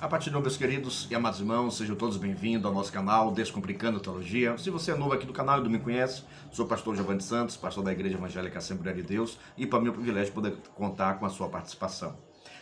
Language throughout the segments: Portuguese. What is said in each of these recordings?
A partir de meus queridos e amados irmãos, sejam todos bem-vindos ao nosso canal Descomplicando Teologia. Se você é novo aqui do canal e não me conhece, sou o pastor Giovanni Santos, pastor da Igreja Evangélica Assembleia de Deus, e para mim é um privilégio poder contar com a sua participação.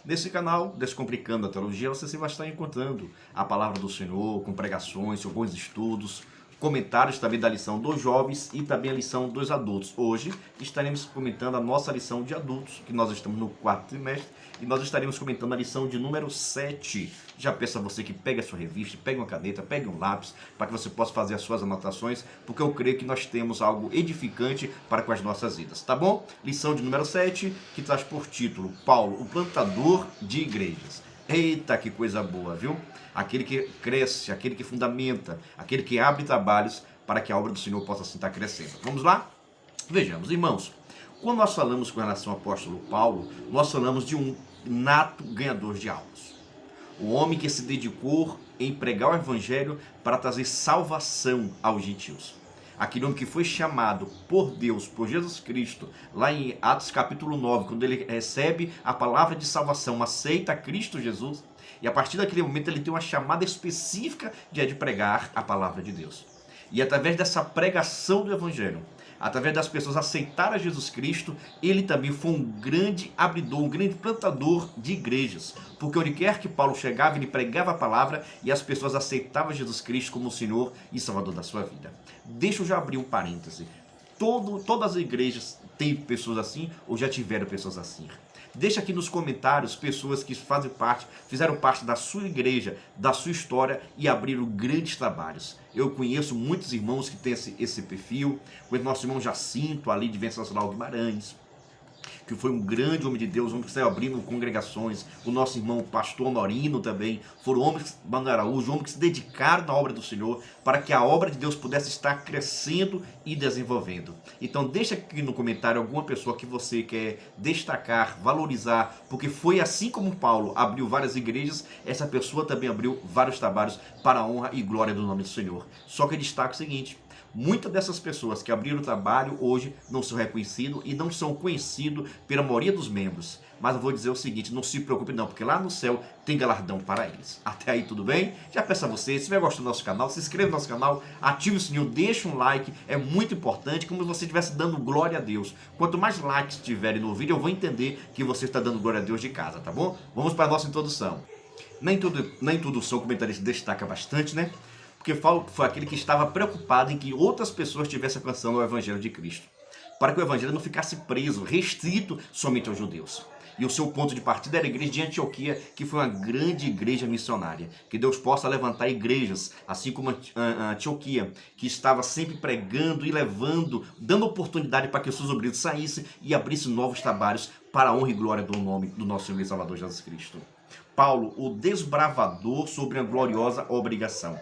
Nesse canal, Descomplicando a Teologia, você se vai estar encontrando a palavra do Senhor, com pregações, com bons estudos, comentários também da lição dos jovens e também a lição dos adultos. Hoje estaremos comentando a nossa lição de adultos, que nós estamos no quarto trimestre, e nós estaremos comentando a lição de número 7. Já peço a você que pegue a sua revista, pegue uma caneta, pegue um lápis, para que você possa fazer as suas anotações, porque eu creio que nós temos algo edificante para com as nossas vidas, tá bom? Lição de número 7, que traz por título Paulo, o plantador de igrejas. Eita, que coisa boa, viu? Aquele que cresce, aquele que fundamenta, aquele que abre trabalhos para que a obra do Senhor possa assim estar crescendo. Vamos lá? Vejamos, irmãos, quando nós falamos com relação ao apóstolo Paulo, nós falamos de um nato ganhador de almas. O homem que se dedicou em pregar o evangelho para trazer salvação aos gentios. Aquele homem que foi chamado por Deus, por Jesus Cristo, lá em Atos capítulo 9, quando ele recebe a palavra de salvação, aceita Cristo Jesus, e a partir daquele momento ele tem uma chamada específica de pregar a palavra de Deus. E através dessa pregação do evangelho, através das pessoas aceitarem a Jesus Cristo, ele também foi um grande abridor, um grande plantador de igrejas. Porque onde quer que Paulo chegava, ele pregava a palavra e as pessoas aceitavam Jesus Cristo como o Senhor e Salvador da sua vida. Deixa eu já abrir um parêntese. Todas as igrejas têm pessoas assim ou já tiveram pessoas assim. Deixa aqui nos comentários pessoas que fizeram parte da sua igreja, da sua história e abriram grandes trabalhos. Eu conheço muitos irmãos que têm esse perfil, o nosso irmão Jacinto, ali de Venceslau Guimarães, que foi um grande homem de Deus, um homem que saiu abrindo congregações. O nosso irmão pastor Norino também, foram homens, Mano Araújo, homens que se dedicaram na obra do Senhor, para que a obra de Deus pudesse estar crescendo e desenvolvendo. Então deixa aqui no comentário alguma pessoa que você quer destacar, valorizar, porque foi assim como Paulo abriu várias igrejas, essa pessoa também abriu vários trabalhos para a honra e glória do nome do Senhor. Só que destaca o seguinte: muitas dessas pessoas que abriram o trabalho hoje não são reconhecidos e não são conhecidos pela maioria dos membros. Mas eu vou dizer o seguinte, não se preocupe não, porque lá no céu tem galardão para eles. Até aí tudo bem? Já peço a você, se estiver gostando do nosso canal, se inscreva no nosso canal, ative o sininho, deixa um like, é muito importante, como se você estivesse dando glória a Deus. Quanto mais likes tiverem no vídeo, eu vou entender que você está dando glória a Deus de casa, tá bom? Vamos para a nossa introdução. Nem tudo são comentarista destaca bastante, né? Porque Paulo foi aquele que estava preocupado em que outras pessoas estivessem alcançando o Evangelho de Cristo, para que o Evangelho não ficasse preso, restrito somente aos judeus. E o seu ponto de partida era a igreja de Antioquia, que foi uma grande igreja missionária. Que Deus possa levantar igrejas, assim como a Antioquia, que estava sempre pregando e levando, dando oportunidade para que os seus obreiros saíssem e abrissem novos trabalhos para a honra e glória do nome do nosso Senhor e Salvador Jesus Cristo. Paulo, o desbravador sobre a gloriosa obrigação.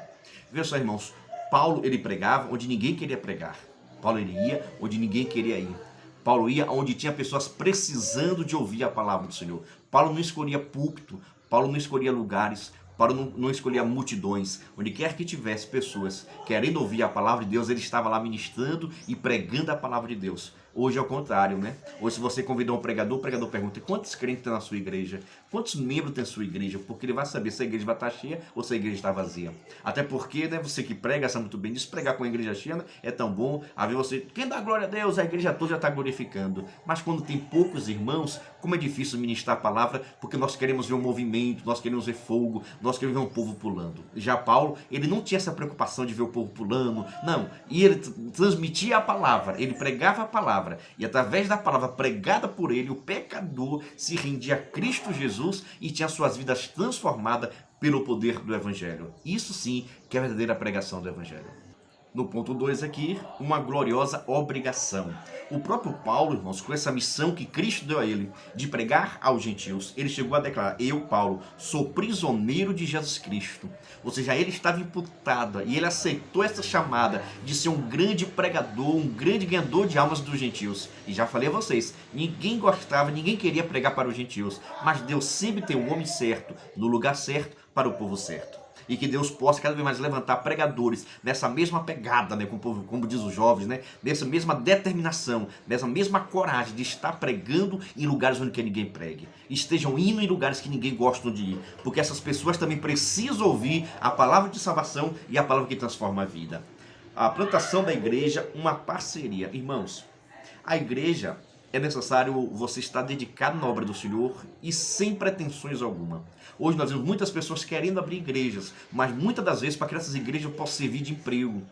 Veja só, irmãos, Paulo ele pregava onde ninguém queria pregar. Paulo ele ia onde ninguém queria ir. Paulo ia onde tinha pessoas precisando de ouvir a palavra do Senhor. Paulo não escolhia púlpito, Paulo não escolhia lugares, Paulo não escolhia multidões. Onde quer que tivesse pessoas querendo ouvir a palavra de Deus, ele estava lá ministrando e pregando a palavra de Deus. Hoje é o contrário, né? Hoje, se você convidar um pregador, o pregador pergunta: quantos crentes tem na sua igreja? Quantos membros tem na sua igreja? Porque ele vai saber se a igreja vai estar cheia ou se a igreja está vazia. Até porque, né, você que prega, sabe muito bem disso, pregar com a igreja cheia, né, é tão bom. A ver você, quem dá glória a Deus, a igreja toda já está glorificando. Mas quando tem poucos irmãos, como é difícil ministrar a palavra, porque nós queremos ver um movimento, nós queremos ver fogo, nós queremos ver um povo pulando. Já Paulo, ele não tinha essa preocupação de ver o povo pulando, não. E ele transmitia a palavra, ele pregava a palavra. E através da palavra pregada por ele, o pecador se rendia a Cristo Jesus e tinha suas vidas transformadas pelo poder do Evangelho. Isso sim que é a verdadeira pregação do Evangelho. No ponto 2 aqui, uma gloriosa obrigação. O próprio Paulo, irmãos, com essa missão que Cristo deu a ele, de pregar aos gentios, ele chegou a declarar: eu, Paulo, sou prisioneiro de Jesus Cristo. Ou seja, ele estava imputado e ele aceitou essa chamada de ser um grande pregador, um grande ganhador de almas dos gentios. E já falei a vocês, ninguém gostava, ninguém queria pregar para os gentios, mas Deus sempre tem o homem certo, no lugar certo, para o povo certo. E que Deus possa cada vez mais levantar pregadores nessa mesma pegada, né, como diz os jovens, né, nessa mesma determinação, nessa mesma coragem de estar pregando em lugares onde ninguém pregue. Estejam indo em lugares que ninguém gosta de ir, porque essas pessoas também precisam ouvir a palavra de salvação e a palavra que transforma a vida. A plantação da igreja, uma parceria. Irmãos, a igreja é necessário você estar dedicado na obra do Senhor e sem pretensões alguma. Hoje nós vemos muitas pessoas querendo abrir igrejas, mas muitas das vezes para que essas igrejas possam servir de emprego,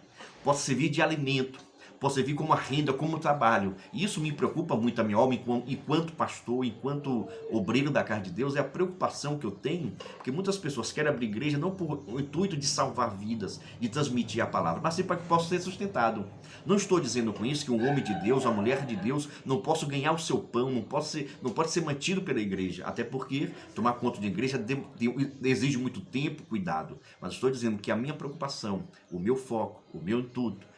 possam servir de alimento, possam servir como renda, como trabalho. E isso me preocupa muito a minha alma enquanto pastor, enquanto obreiro da casa de Deus, é a preocupação que eu tenho, porque muitas pessoas querem abrir igreja não por o intuito de salvar vidas, de transmitir a palavra, mas sim para que possa ser sustentado. Não estou dizendo com isso que um homem de Deus, uma mulher de Deus, não possa ganhar o seu pão, não pode ser mantido pela igreja, até porque tomar conta de igreja exige muito tempo, cuidado. Mas estou dizendo que a minha preocupação, o meu foco, o meu intuito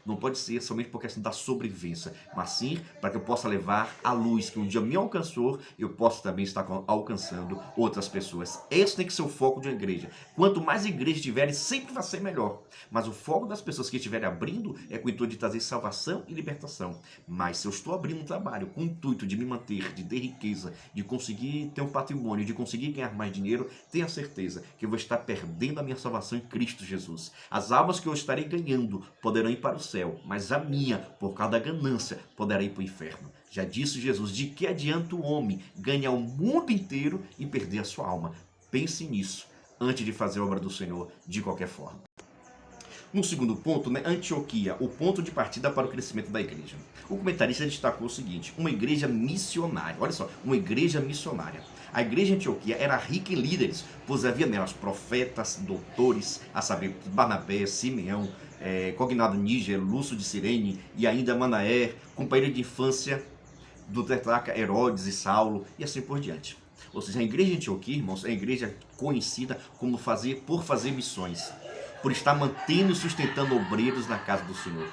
não pode ser somente por questão da sobrevivência, mas sim para que eu possa levar a luz que um dia me alcançou, eu possa também estar alcançando outras pessoas. Esse tem que ser o foco de uma igreja. Quanto mais igrejas tiverem, sempre vai ser melhor. Mas o foco das pessoas que estiverem abrindo é com o intuito de trazer salvação e libertação. Mas se eu estou abrindo um trabalho com o intuito de me manter, de ter riqueza, de conseguir ter um patrimônio, de conseguir ganhar mais dinheiro, tenha certeza que eu vou estar perdendo a minha salvação em Cristo Jesus. As almas que eu estarei ganhando poderão ir para o céu, mas a minha, por causa da ganância, poderá ir para o inferno. Já disse Jesus, de que adianta o homem ganhar o mundo inteiro e perder a sua alma? Pense nisso antes de fazer a obra do Senhor de qualquer forma. No segundo ponto, né, Antioquia, o ponto de partida para o crescimento da igreja. O comentarista destacou o seguinte: uma igreja missionária. Olha só, uma igreja missionária. A igreja de Antioquia era rica em líderes, pois havia nelas profetas, doutores, a saber, Barnabé, Simeão, Cognado Níger, Lúcio de Cirene e ainda Manaé, companheiro de infância do tetrarca Herodes e Saulo, e assim por diante. Ou seja, a igreja de Antioquia, irmãos, é a igreja conhecida por fazer missões, por estar mantendo e sustentando obreiros na casa do Senhor.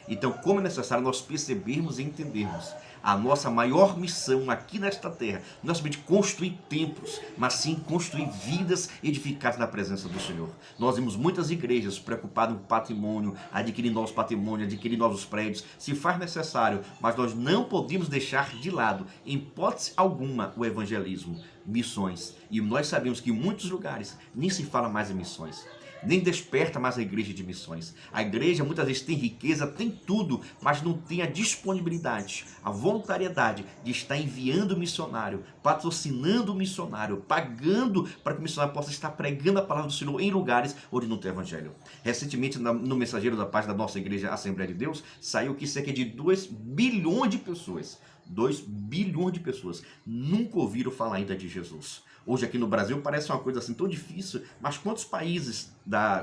Então, como é necessário nós percebermos e entendermos a nossa maior missão aqui nesta terra, não é somente construir templos, mas sim construir vidas edificadas na presença do Senhor. Nós vemos muitas igrejas preocupadas com patrimônio, adquirir novos patrimônios, adquirir novos prédios, se faz necessário, mas nós não podemos deixar de lado, em hipótese alguma, o evangelismo, missões. E nós sabemos que em muitos lugares nem se fala mais em missões, nem desperta mais a igreja de missões. A igreja muitas vezes tem riqueza, tem tudo, mas não tem a disponibilidade, a voluntariedade de estar enviando o missionário, patrocinando o missionário, pagando para que o missionário possa estar pregando a palavra do Senhor em lugares onde não tem evangelho. Recentemente, no mensageiro da página da nossa igreja Assembleia de Deus, saiu que cerca de 2 bilhões de pessoas, 2 bilhões de pessoas nunca ouviram falar ainda de Jesus. Hoje aqui no Brasil parece uma coisa assim tão difícil, mas quantos países,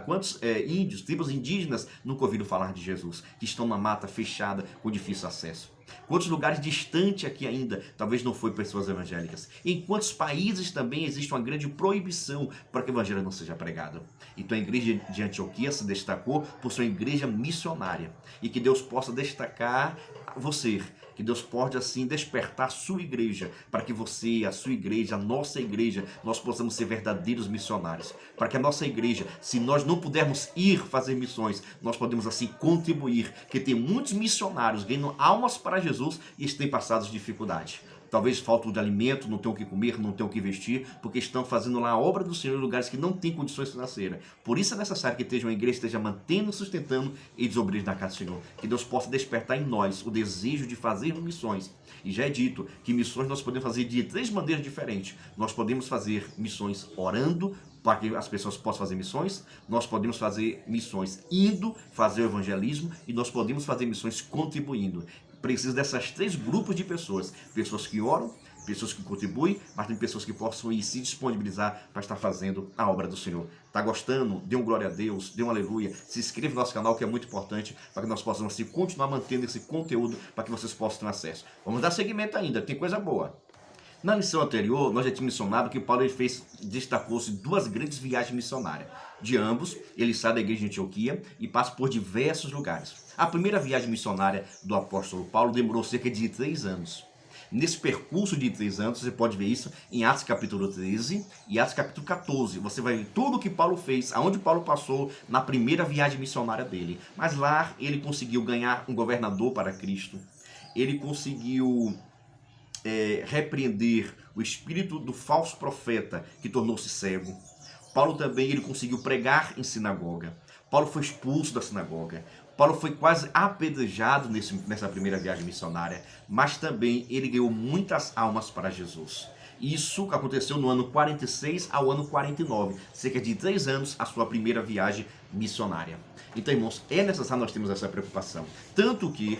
quantos índios, tribos indígenas nunca ouviram falar de Jesus, que estão na mata fechada com difícil acesso? Quantos lugares distantes aqui ainda talvez não foi pessoas evangélicas? Em quantos países também existe uma grande proibição para que o evangelho não seja pregado? Então a igreja de Antioquia se destacou por ser uma igreja missionária, e que Deus possa destacar você, que Deus pode assim despertar a sua igreja, para que você, a sua igreja, a nossa igreja, nós possamos ser verdadeiros missionários, para que a nossa igreja, se nós não pudermos ir fazer missões, nós podemos assim contribuir, que tem muitos missionários ganhando almas para Jesus e têm passado dificuldade. Talvez faltam de alimento, não tenham o que comer, não tenham o que vestir, porque estão fazendo lá a obra do Senhor em lugares que não têm condições financeiras. Por isso é necessário que uma igreja esteja mantendo, sustentando e desobreiros na casa do Senhor. Que Deus possa despertar em nós o desejo de fazer missões. E já é dito que missões nós podemos fazer de 3 maneiras diferentes. Nós podemos fazer missões orando, para que as pessoas possam fazer missões. Nós podemos fazer missões indo fazer o evangelismo, e nós podemos fazer missões contribuindo. Precisa dessas 3 grupos de pessoas: pessoas que oram, pessoas que contribuem, mas tem pessoas que possam ir se disponibilizar para estar fazendo a obra do Senhor. Tá gostando? Dê um glória a Deus, dê um aleluia, se inscreva no nosso canal, que é muito importante, para que nós possamos assim, continuar mantendo esse conteúdo, para que vocês possam ter acesso. Vamos dar seguimento ainda, tem coisa boa. Na lição anterior, nós já tínhamos mencionado que Paulo destacou-se 2 grandes viagens missionárias. De ambos, ele sai da igreja de Antioquia e passa por diversos lugares. A primeira viagem missionária do apóstolo Paulo demorou cerca de 3 anos. Nesse percurso de 3 anos, você pode ver isso em Atos capítulo 13 e Atos capítulo 14. Você vai ver tudo o que Paulo fez, aonde Paulo passou na primeira viagem missionária dele. Mas lá ele conseguiu ganhar um governador para Cristo. Ele conseguiu repreender o espírito do falso profeta que tornou-se cego. Paulo também ele conseguiu pregar em sinagoga. Paulo foi expulso da sinagoga. Paulo foi quase apedrejado nessa primeira viagem missionária, mas também ele ganhou muitas almas para Jesus. Isso aconteceu no ano 46 ao ano 49, cerca de 3 anos, a sua primeira viagem missionária. Então, irmãos, é necessário nós termos essa preocupação. Tanto que,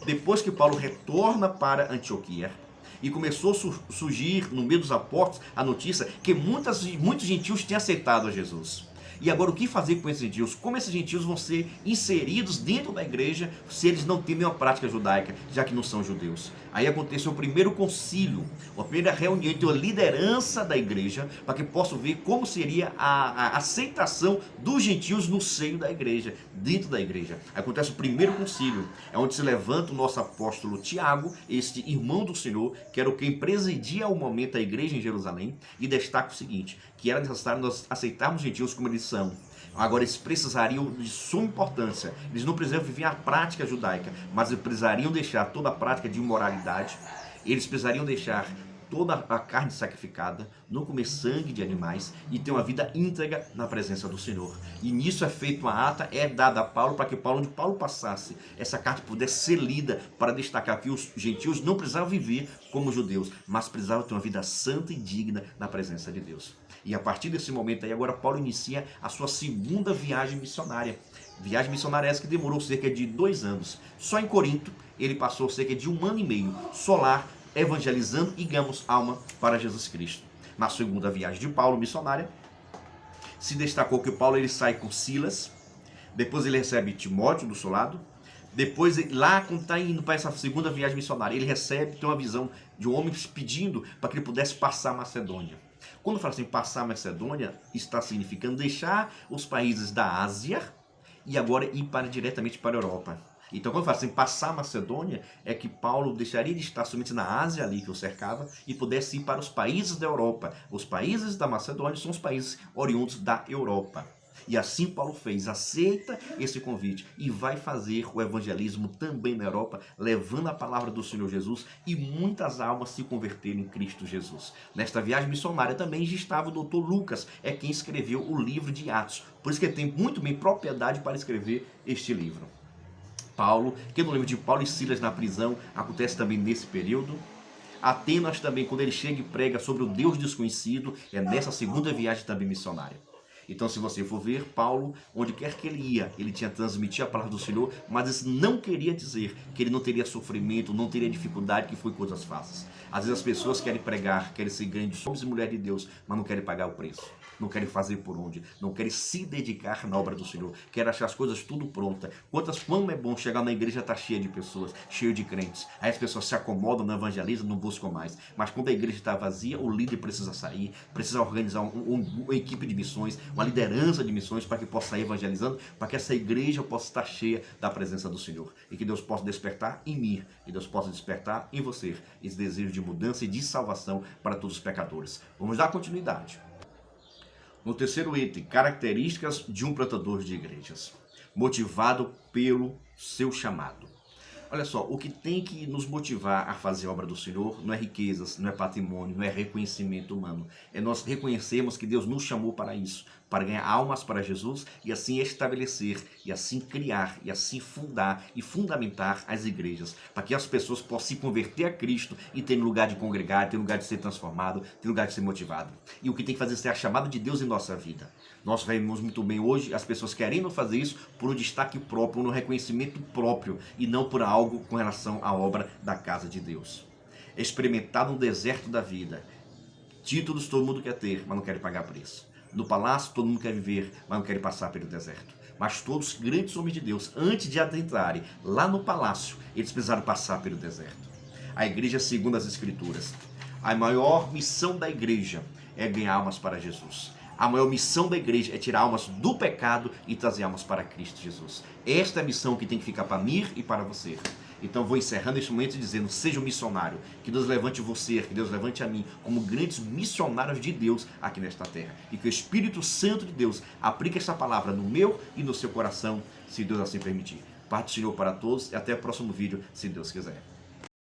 depois que Paulo retorna para Antioquia, e começou a surgir no meio dos apóstolos a notícia que muitos gentios tinham aceitado a Jesus. E agora o que fazer com esses gentios? Como esses gentios vão ser inseridos dentro da igreja se eles não têm nenhuma prática judaica, já que não são judeus? Aí aconteceu o primeiro concílio, a primeira reunião entre a liderança da igreja, para que possam ver como seria a aceitação dos gentios no seio da igreja, dentro da igreja. Aí acontece o primeiro concílio, é onde se levanta o nosso apóstolo Tiago, este irmão do Senhor, que era quem presidia ao momento a igreja em Jerusalém, e destaca o seguinte, que era necessário nós aceitarmos gentios como eles são. Agora eles precisariam de suma importância, eles não precisam viver a prática judaica, mas eles precisariam deixar toda a prática de imoralidade, eles precisariam deixar toda a carne sacrificada, não comer sangue de animais e ter uma vida íntegra na presença do Senhor. E nisso é feita uma ata, é dada a Paulo, para que onde Paulo passasse, essa carta pudesse ser lida para destacar que os gentios não precisavam viver como judeus, mas precisavam ter uma vida santa e digna na presença de Deus. E a partir desse momento aí, agora Paulo inicia a sua segunda viagem missionária. Viagem missionária essa que demorou cerca de 2 anos. Só em Corinto, ele passou cerca de 1 ano e meio, solar, evangelizando e ganhamos alma para Jesus Cristo. Na segunda viagem de Paulo, missionária, se destacou que Paulo ele sai com Silas, depois ele recebe Timóteo do seu lado, depois lá quando está indo para essa segunda viagem missionária, ele tem uma visão de um homem pedindo para que ele pudesse passar a Macedônia. Quando fala assim, passar a Macedônia, está significando deixar os países da Ásia e agora ir diretamente para a Europa. Então, quando fala assim, passar a Macedônia, é que Paulo deixaria de estar somente na Ásia ali que o cercava e pudesse ir para os países da Europa. Os países da Macedônia são os países oriundos da Europa. E assim Paulo fez, aceita esse convite e vai fazer o evangelismo também na Europa, levando a palavra do Senhor Jesus e muitas almas se converteram em Cristo Jesus. Nesta viagem missionária também já estava o doutor Lucas, é quem escreveu o livro de Atos. Por isso que ele tem muito bem propriedade para escrever este livro. Paulo, que no livro de Paulo e Silas na prisão, acontece também nesse período. Atenas também, quando ele chega e prega sobre o Deus desconhecido, é nessa segunda viagem também missionária. Então, se você for ver, Paulo, onde quer que ele ia, ele tinha transmitir a palavra do Senhor, mas isso não queria dizer que ele não teria sofrimento, não teria dificuldade, que foi coisas fáceis. Às vezes as pessoas querem pregar, querem ser grandes homens e mulheres de Deus, mas não querem pagar o preço. Não querem fazer por onde, não querem se dedicar na obra do Senhor, querem achar as coisas tudo pronta. Como é bom chegar na igreja, está cheia de pessoas, cheio de crentes. Aí as pessoas se acomodam, não evangelizam, não buscam mais. Mas quando a igreja está vazia, o líder precisa sair, precisa organizar uma equipe de missões, uma liderança de missões para que possa sair evangelizando, para que essa igreja possa estar cheia da presença do Senhor. E que Deus possa despertar em mim, e Deus possa despertar em você esse desejo de mudança e de salvação para todos os pecadores. Vamos dar continuidade. No terceiro item, características de um plantador de igrejas, motivado pelo seu chamado. Olha só, o que tem que nos motivar a fazer a obra do Senhor não é riquezas, não é patrimônio, não é reconhecimento humano. É nós reconhecermos que Deus nos chamou para isso, para ganhar almas para Jesus e assim estabelecer, e assim criar, e assim fundar e fundamentar as igrejas, para que as pessoas possam se converter a Cristo e ter lugar de congregar, ter lugar de ser transformado, ter lugar de ser motivado. E o que tem que fazer é ser a chamada de Deus em nossa vida. Nós vemos muito bem hoje as pessoas querendo fazer isso por um destaque próprio, por um reconhecimento próprio e não por algo com relação à obra da casa de Deus. Experimentar no deserto da vida. Títulos todo mundo quer ter, mas não quer pagar preço. No palácio todo mundo quer viver, mas não quer passar pelo deserto. Mas todos os grandes homens de Deus, antes de adentrarem lá no palácio, eles precisaram passar pelo deserto. A igreja, segundo as Escrituras, a maior missão da igreja é ganhar almas para Jesus. A maior missão da igreja é tirar almas do pecado e trazer almas para Cristo Jesus. Esta é a missão que tem que ficar para mim e para você. Então vou encerrando esse momento dizendo, seja um missionário, que Deus levante você, que Deus levante a mim como grandes missionários de Deus aqui nesta terra, e que o Espírito Santo de Deus aplique essa palavra no meu e no seu coração, se Deus assim permitir. Paz do Senhor para todos e até o próximo vídeo, se Deus quiser.